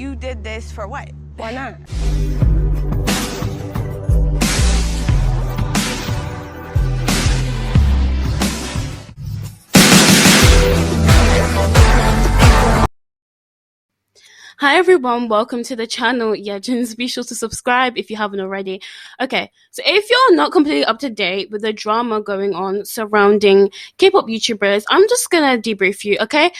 you did this for what? Why not? Hi everyone, welcome to the channel. Yeah, just be sure to subscribe if you haven't already. Okay, so if you're not completely up to date with the drama going on surrounding K-pop YouTubers, I'm just gonna debrief you, okay?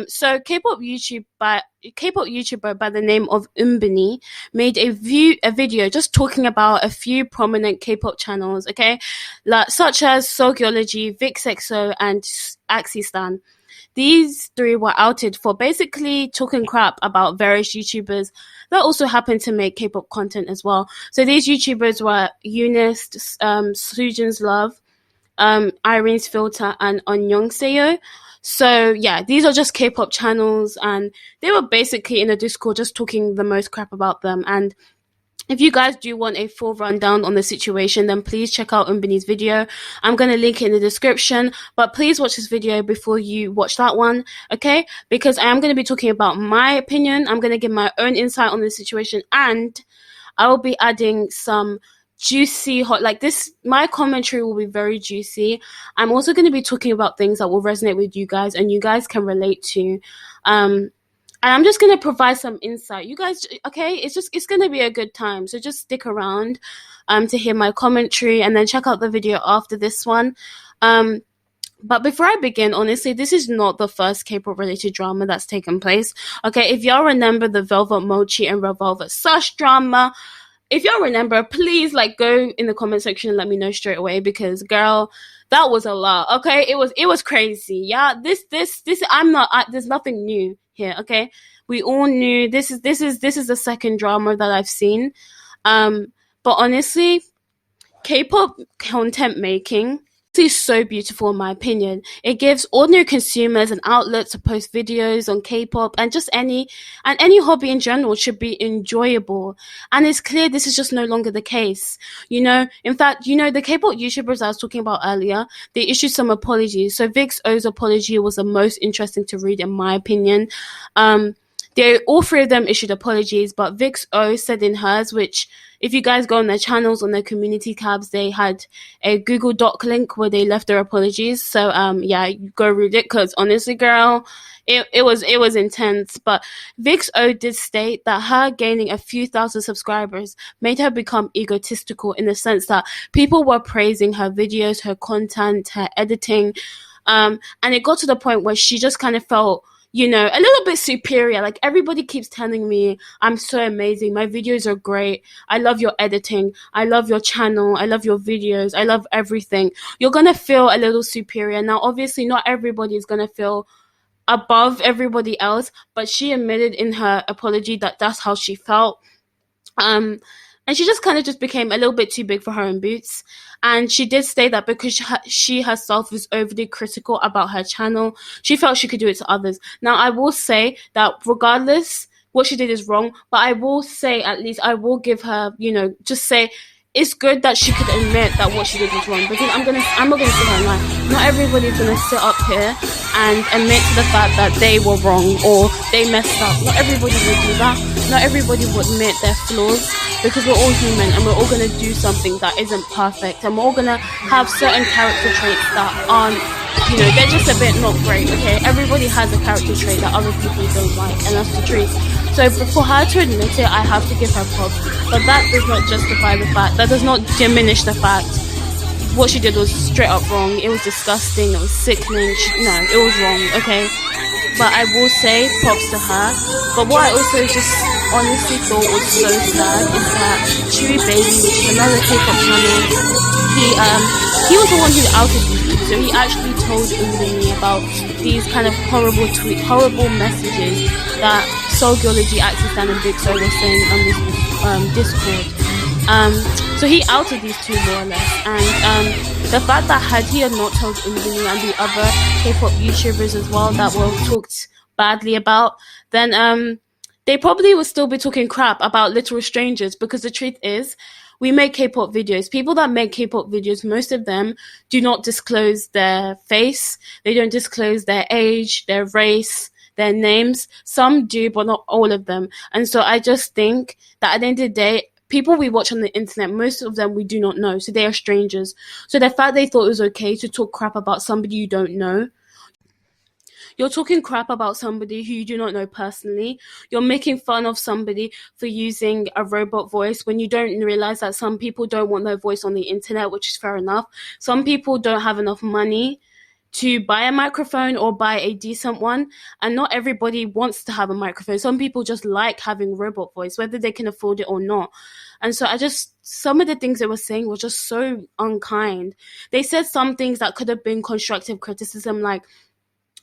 So K-pop YouTuber by the name of Umbini made a video just talking about a few prominent K-pop channels, okay, such as Seulgiology, vixxo, and Axistan. These three were outed for basically talking crap about various YouTubers that also happen to make K-pop content as well. So these YouTubers were Eunice, Sujin's Love, Irene's Filter, and Onyongseo. So yeah, these are just K-pop channels, and they were basically in a Discord just talking the most crap about them. And if you guys do want a full rundown on the situation, then please check out Umbini's video. I'm going to link it in the description, but please watch this video before you watch that one, okay? Because I am going to be talking about my opinion. I'm going to give my own insight on the situation, and I will be adding some juicy my commentary will be very juicy. I'm also going to be talking about things that will resonate with you guys and you guys can relate to. And I'm just going to provide some insight. You guys, okay, it's going to be a good time. So just stick around to hear my commentary and then check out the video after this one. But before I begin, honestly, this is not the first K-pop related drama that's taken place. Okay, if y'all remember the Velvet Mochi and Revolver Sush drama, if y'all remember, please go in the comment section and let me know straight away, because girl, that was a lot. Okay, it was crazy. Yeah, this there's nothing new here. Okay, we all knew this is the second drama that I've seen. But honestly, K-pop content making is so beautiful in my opinion. It gives ordinary consumers an outlet to post videos on K-pop, and just any hobby in general should be enjoyable. And it's clear this is just no longer the case. In fact, the K-pop YouTubers I was talking about earlier, they issued some apologies. So vixxo's apology was the most interesting to read in my opinion. All three of them issued apologies, but vixxo said in hers, which if you guys go on their channels, on their community tabs, they had a Google Doc link where they left their apologies. So yeah, go read it, because honestly, girl, it was intense. But vixxo did state that her gaining a few thousand subscribers made her become egotistical, in the sense that people were praising her videos, her content, her editing, and it got to the point where she just kind of felt a little bit superior. Like, everybody keeps telling me I'm so amazing, my videos are great, I love your editing, I love your channel, I love your videos, I love everything. You're gonna feel a little superior. Now obviously not everybody is gonna feel above everybody else, but she admitted in her apology that that's how she felt. And she just kind of just became a little bit too big for her own boots. And she did say that because she herself was overly critical about her channel, she felt she could do it to others. Now, I will say that regardless, what she did is wrong. But I will say, at least, I will give her, just say, it's good that she could admit that what she did was wrong. Because I'm not gonna sit here and lie. Not everybody's gonna sit up here and admit to the fact that they were wrong or they messed up. Not everybody will do that. Not everybody will admit their flaws, because we're all human and we're all gonna do something that isn't perfect, and we're all gonna have certain character traits that aren't, they're just a bit not great. Okay, everybody has a character trait that other people don't like, and that's the truth. So for her to admit it, I have to give her props. But that does not justify the fact, that does not diminish the fact what she did was straight up wrong. It was disgusting, it was sickening. No, it was wrong, okay? But I will say props to her. But what I also just honestly thought was so sad is that Chewy Baby, which is another K-pop channel, he was the one who outed these people. So he actually told Umbini about these kind of horrible messages that Seulgiology, Axistan, and vixxo were saying on this Discord. So he outed these two more or less, and the fact that had he not told Umbini and the other K-pop YouTubers as well that were talked badly about, then they probably would still be talking crap about literal strangers, because the truth is, we make K-pop videos. People that make K-pop videos, most of them do not disclose their face, they don't disclose their age, their race, their names. Some do, but not all of them. And so I just think that at the end of the day, people we watch on the internet, most of them we do not know, so they are strangers. So the fact they thought it was okay to talk crap about somebody you don't know, you're talking crap about somebody who you do not know personally. You're making fun of somebody for using a robot voice when you don't realize that some people don't want their voice on the internet, which is fair enough. Some people don't have enough money to buy a microphone or buy a decent one, and not everybody wants to have a microphone. Some people just like having robot voice, whether they can afford it or not. And so some of the things they were saying were just so unkind. They said some things that could have been constructive criticism, like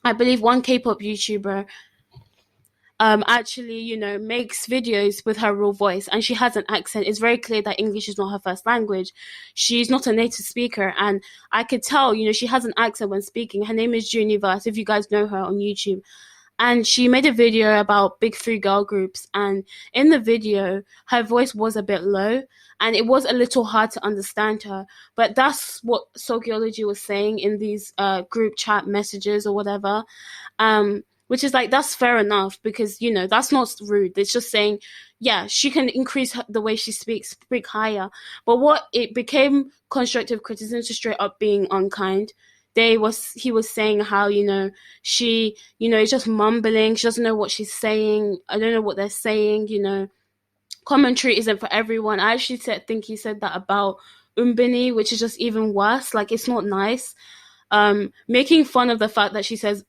I believe one K-pop YouTuber actually, makes videos with her real voice, and she has an accent. It's very clear that English is not her first language. She's not a native speaker, and I could tell, she has an accent when speaking. Her name is Juniverse, if you guys know her on YouTube. And she made a video about big three girl groups, and in the video, her voice was a bit low, and it was a little hard to understand her. But that's what Seulgiology was saying in these group chat messages or whatever. Which is like, that's fair enough, because that's not rude. It's just saying, yeah, she can increase the way she speak higher. But what it became constructive criticism to straight up being unkind. He was saying how she is just mumbling. She doesn't know what she's saying. I don't know what they're saying. Commentary isn't for everyone. I actually think he said that about Umbini, which is just even worse. Like, it's not nice. Making fun of the fact that she says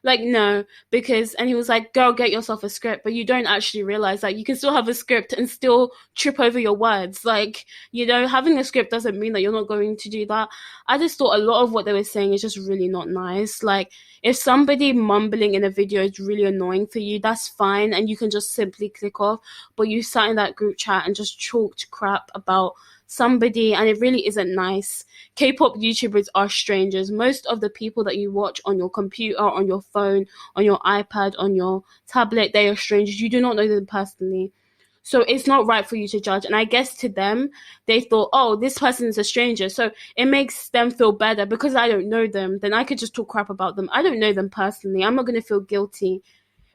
like, no, because, and he was like, girl, get yourself a script. But you don't actually realize that you can still have a script and still trip over your words. Like, having a script doesn't mean that you're not going to do that. I just thought a lot of what they were saying is just really not nice. Like, if somebody mumbling in a video is really annoying for you, that's fine, and you can just simply click off. But you sat in that group chat and just talked crap about somebody, and it really isn't nice. K-pop YouTubers are strangers. Most of the people that you watch on your computer, on your phone, on your iPad, on your tablet, they are strangers. You do not know them personally. So it's not right for you to judge. And I guess to them, they thought, oh, this person is a stranger, so it makes them feel better because I don't know them. Then I could just talk crap about them. I don't know them personally. I'm not going to feel guilty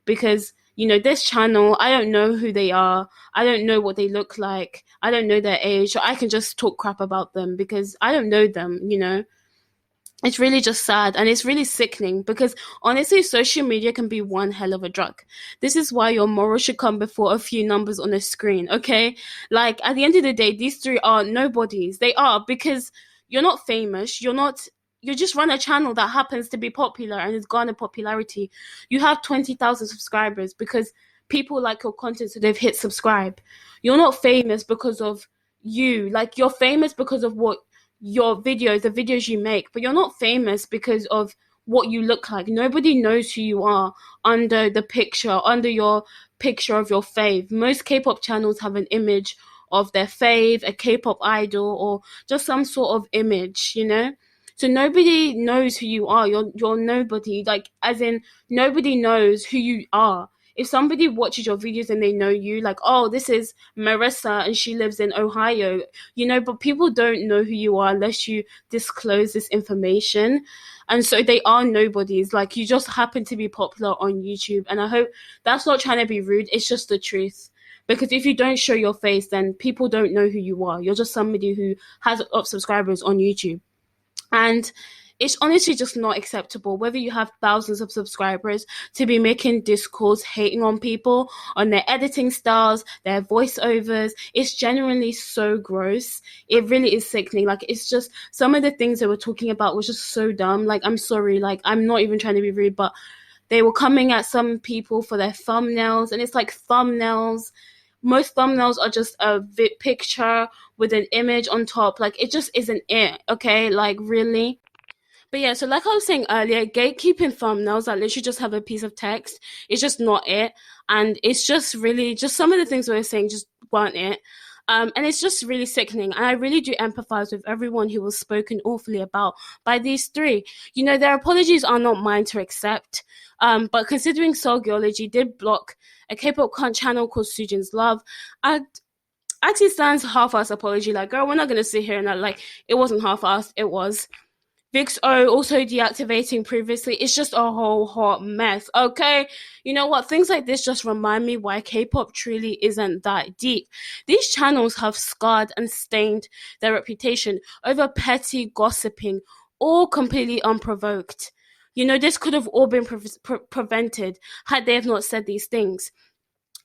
because this channel, I don't know who they are. I don't know what they look like. I don't know their age. So I can just talk crap about them because I don't know them, It's really just sad, and it's really sickening because honestly, social media can be one hell of a drug. This is why your morals should come before a few numbers on a screen, okay? Like, at the end of the day, these three are nobodies. They are, because you're not famous. You just run a channel that happens to be popular and has garnered popularity. You have 20,000 subscribers because people like your content, so they've hit subscribe. You're not famous because of you. Like, you're famous because of what the videos you make, but you're not famous because of what you look like. Nobody knows who you are under your picture of your fave. Most K-pop channels have an image of their fave, a K-pop idol, or just some sort of image, So nobody knows who you are. You're nobody. Like, as in, nobody knows who you are. If somebody watches your videos and they know you, like, oh, this is Marissa and she lives in Ohio, but people don't know who you are unless you disclose this information. And so they are nobodies. Like, you just happen to be popular on YouTube. And I hope that's not trying to be rude. It's just the truth. Because if you don't show your face, then people don't know who you are. You're just somebody who has subscribers on YouTube. And it's honestly just not acceptable, whether you have thousands of subscribers, to be making discourse, hating on people, on their editing styles, their voiceovers. It's genuinely so gross. It really is sickening. Like, it's just, some of the things they were talking about was just so dumb. Like, I'm sorry, like, I'm not even trying to be rude, but they were coming at some people for their thumbnails, and it's like, thumbnails. Most thumbnails are just a picture with an image on top. Like, it just isn't it, okay? Like, really? But yeah, so like I was saying earlier, gatekeeping thumbnails that literally just have a piece of text is just not it. And it's just really, just some of the things we were saying just weren't it. And it's just really sickening. And I really do empathize with everyone who was spoken awfully about by these three. Their apologies are not mine to accept. But considering Seulgiology did block a K-pop channel called Sujin's Love, I actually stands half-assed apology. Like, girl, we're not going to sit here and like, it wasn't half-assed, it was. vixxo also deactivating previously. It's just a whole hot mess, okay? You know what? Things like this just remind me why K-pop truly isn't that deep. These channels have scarred and stained their reputation over petty gossiping, all completely unprovoked. You know, this could have all been prevented had they have not said these things.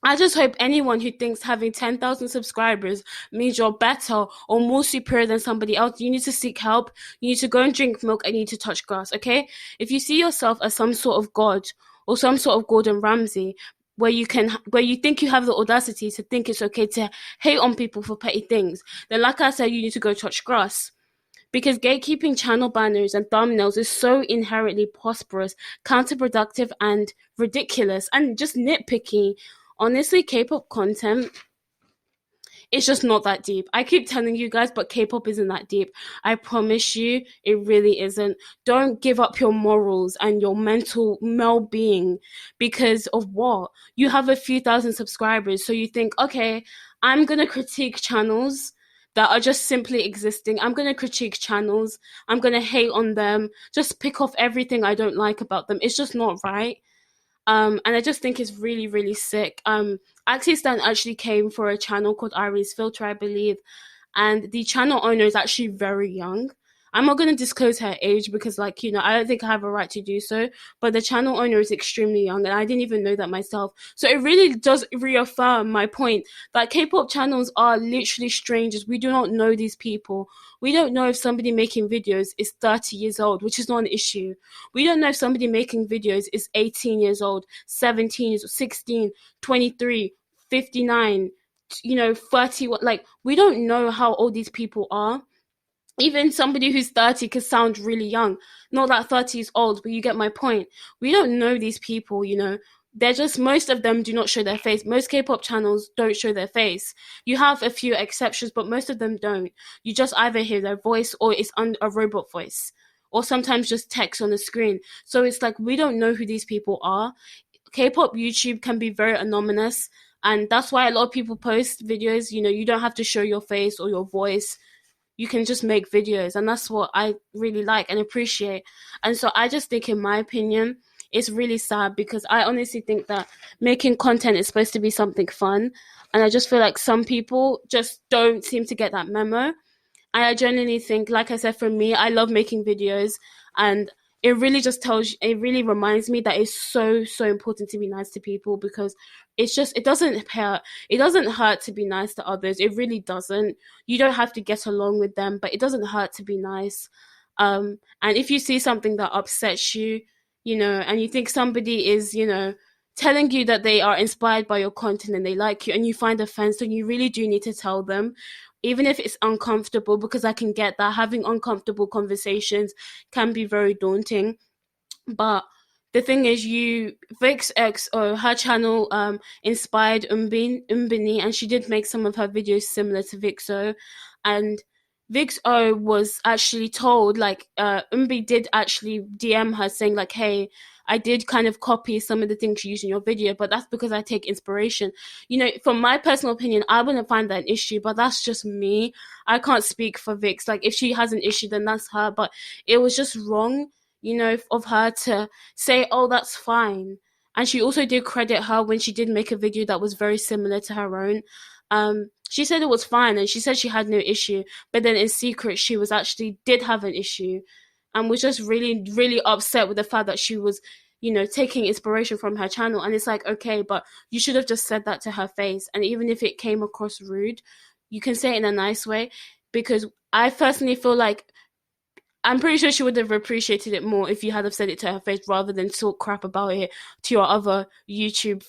I just hope anyone who thinks having 10,000 subscribers means you're better or more superior than somebody else, you need to seek help. You need to go and drink milk and you need to touch grass, okay? If you see yourself as some sort of god or some sort of Gordon Ramsay, where you think you have the audacity to think it's okay to hate on people for petty things, then like I said, you need to go touch grass. Because gatekeeping channel banners and thumbnails is so inherently prosperous, counterproductive, and ridiculous, and just nitpicky. Honestly, K-pop content, it's just not that deep. I keep telling you guys, but K-pop isn't that deep. I promise you, it really isn't. Don't give up your morals and your mental well-being because of what? You have a few thousand subscribers, so you think, okay, I'm gonna critique channels that are just simply existing. I'm gonna critique channels. I'm gonna hate on them. Just pick off everything I don't like about them. It's just not right. And I just think it's really, really sick. Axie Stan actually came for a channel called Iris Filter, I believe, and the channel owner is actually very young. I'm not going to disclose her age because, like, you know, I don't think I have a right to do so, but the channel owner is extremely young, and I didn't even know that myself. So it really does reaffirm my point that K-pop channels are literally strangers. We do not know these people. We don't know if somebody making videos is 30 years old, which is not an issue. We don't know if somebody making videos is 18 years old, 17 years old, 16, 23, 59, you know, 30. Like, we don't know how old these people are. Even somebody who's 30 could sound really young. Not that 30 is old, but you get my point. We don't know these people, you know. They're just, most of them do not show their face. Most K-pop channels don't show their face. You have a few exceptions, but most of them don't. You just either hear their voice or it's a robot voice. Or sometimes just text on the screen. So it's like, we don't know who these people are. K-pop YouTube can be very anonymous. And that's why a lot of people post videos, you know, you don't have to show your face or your voice. You can just make videos, and that's what I really like and appreciate. And so I just think, in my opinion, it's really sad because I honestly think that making content is supposed to be something fun, and I just feel like some people just don't seem to get that memo. And I genuinely think, like I said, for me, I love making videos, and it really just tells you, it really reminds me that it's so, so important to be nice to people because it's just, it doesn't hurt to be nice to others. It really doesn't. You don't have to get along with them, but it doesn't hurt to be nice. And if you see something that upsets you, you know, and you think somebody is, you know, telling you that they are inspired by your content and they like you and you find offense, then you really do need to tell them, even if it's uncomfortable, because I can get that having uncomfortable conversations can be very daunting. But the thing is, vixx, or her channel inspired Umbini, and she did make some of her videos similar to vixxo. And vixxo was actually told, like, Umbi did actually DM her saying, like, hey, I did kind of copy some of the things you use in your video, but that's because I take inspiration. You know, from my personal opinion, I wouldn't find that an issue, but that's just me. I can't speak for Vix. Like, if she has an issue, then that's her. But it was just wrong, you know, of her to say, oh, that's fine. And she also did credit her when she did make a video that was very similar to her own. She said it was fine and she said she had no issue, but then in secret she was actually did have an issue and was just really, really upset with the fact that she was, you know, taking inspiration from her channel. And it's like, okay, but you should have just said that to her face. And even if it came across rude, you can say it in a nice way, because I personally feel like I'm pretty sure she would have appreciated it more if you had have said it to her face rather than talk crap about it to your other YouTube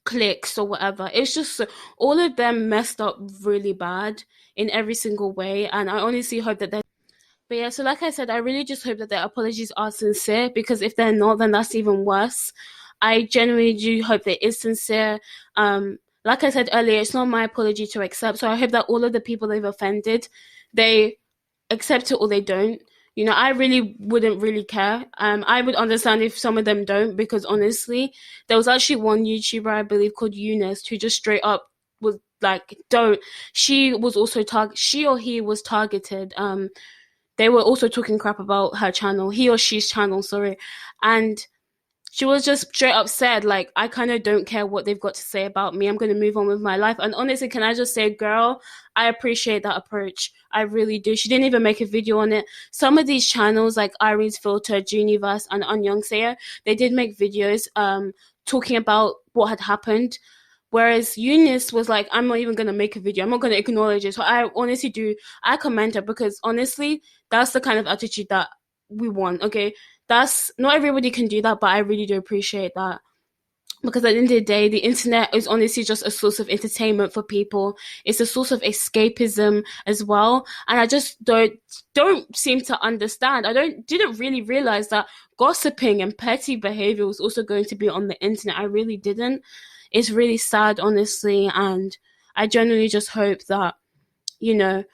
clicks or whatever. It's just all of them messed up really bad in every single way, and I honestly hope that they're. But yeah, so like I said, I really just hope that their apologies are sincere, because if they're not, then that's even worse. I genuinely do hope that it is sincere. Like I said earlier, it's not my apology to accept, so I hope that all of the people they've offended, they accept it or they don't. You know, I really wouldn't really care. I would understand if some of them don't, because honestly, there was actually one YouTuber, I believe, called Eunice, who just straight up was like, don't. She was also she or he was targeted. they were also talking crap about her channel, he or she's channel, sorry. And she was just straight up said, like, I kind of don't care what they've got to say about me. I'm going to move on with my life. And honestly, can I just say, girl, I appreciate that approach. I really do. She didn't even make a video on it. Some of these channels, like Irene's Filter, Juniverse, and Unyoungsayer, they did make videos talking about what had happened. Whereas Eunice was like, I'm not even going to make a video. I'm not going to acknowledge it. So I honestly do. I commend her because honestly, that's the kind of attitude that we want, okay? That's not everybody can do that, but I really do appreciate that. Because at the end of the day, the internet is honestly just a source of entertainment for people. It's a source of escapism as well. And I just don't seem to understand. Didn't really realize that gossiping and petty behavior was also going to be on the internet. I really didn't. It's really sad, honestly, and I genuinely just hope that, you know,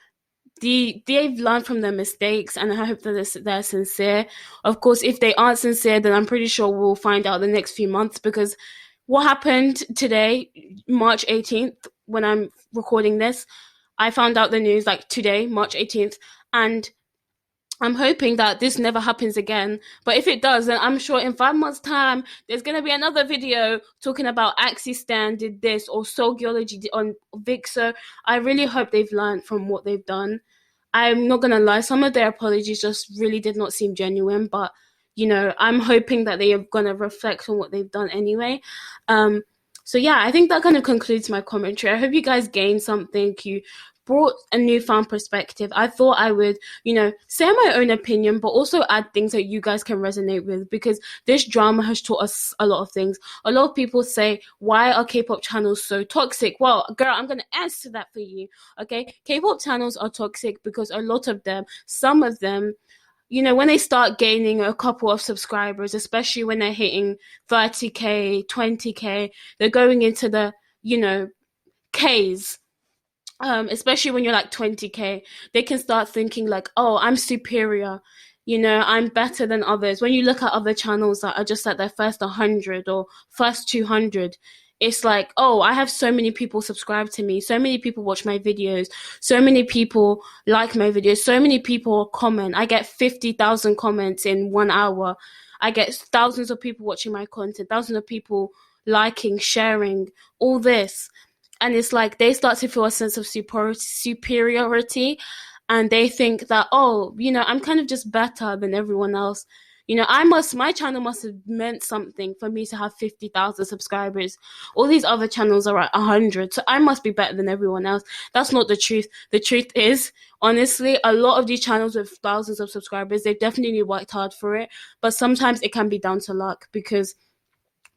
they've learned from their mistakes, and I hope that they're sincere. Of course, if they aren't sincere, then I'm pretty sure we'll find out the next few months, because what happened today, March 18th, when I'm recording this, I found out the news like today, March 18th, and I'm hoping that this never happens again. But if it does, then I'm sure in 5 months' time, there's going to be another video talking about Axistan did this or Seulgiology on vixxo. I really hope they've learned from what they've done. I'm not going to lie, some of their apologies just really did not seem genuine. But, you know, I'm hoping that they are going to reflect on what they've done anyway. So, yeah, I think that kind of concludes my commentary. I hope you guys gained something. You brought a newfound perspective. I thought I would, you know, say my own opinion, but also add things that you guys can resonate with, because this drama has taught us a lot of things. A lot of people say, why are K-pop channels so toxic? Well, girl, I'm going to answer that for you, okay? K-pop channels are toxic because a lot of them, some of them, you know, when they start gaining a couple of subscribers, especially when they're hitting 30K, 20K, they're going into the, you know, Ks. Especially when you're like 20K, they can start thinking like, oh, I'm superior, you know, I'm better than others. When you look at other channels that are just at their first 100 or first 200, it's like, oh, I have so many people subscribe to me, so many people watch my videos, so many people like my videos, so many people comment. I get 50,000 comments in 1 hour. I get thousands of people watching my content, thousands of people liking, sharing, all this. And it's like they start to feel a sense of superiority, and they think that, oh, you know, I'm kind of just better than everyone else. You know, my channel must have meant something for me to have 50,000 subscribers. All these other channels are at 100, so I must be better than everyone else. That's not the truth. The truth is, honestly, a lot of these channels with thousands of subscribers, they've definitely worked hard for it, but sometimes it can be down to luck, because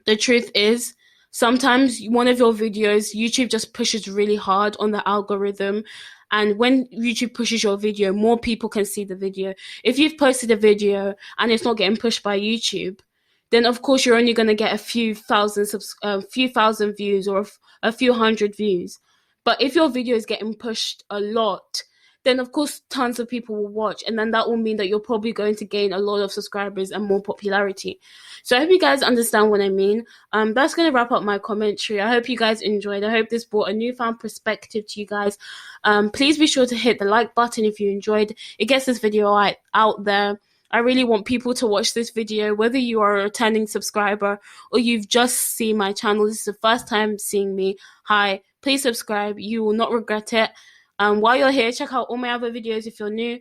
the truth is, sometimes one of your videos, YouTube just pushes really hard on the algorithm. And when YouTube pushes your video, more people can see the video. If you've posted a video and it's not getting pushed by YouTube, then of course you're only going to get a few thousand views, or a few hundred views. But if your video is getting pushed a lot, then of course tons of people will watch, and then that will mean that you're probably going to gain a lot of subscribers and more popularity. So I hope you guys understand what I mean. That's going to wrap up my commentary. I hope you guys enjoyed. I hope this brought a newfound perspective to you guys. Please be sure to hit the like button if you enjoyed. It gets this video out there. I really want people to watch this video, whether you are a returning subscriber or you've just seen my channel. This is the first time seeing me. Hi, please subscribe. You will not regret it. While you're here, check out all my other videos if you're new.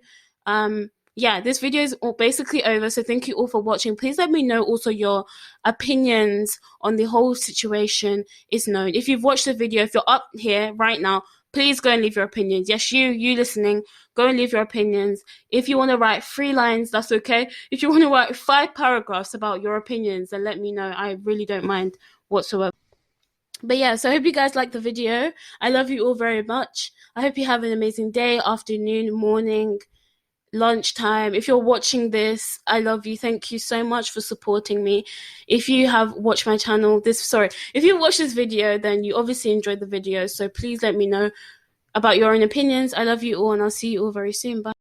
Yeah, this video is basically over, so thank you all for watching. Please let me know also your opinions on the whole situation is known. If you've watched the video, if you're up here right now, please go and leave your opinions. Yes, you listening, go and leave your opinions. If you want to write 3 lines, that's okay. If you want to write 5 paragraphs about your opinions, then let me know. I really don't mind whatsoever. But yeah, so I hope you guys liked the video. I love you all very much. I hope you have an amazing day, afternoon, morning, lunchtime. If you're watching this, I love you. Thank you so much for supporting me. If you have watched my channel, if you watched this video, then you obviously enjoyed the video. So please let me know about your own opinions. I love you all, and I'll see you all very soon. Bye.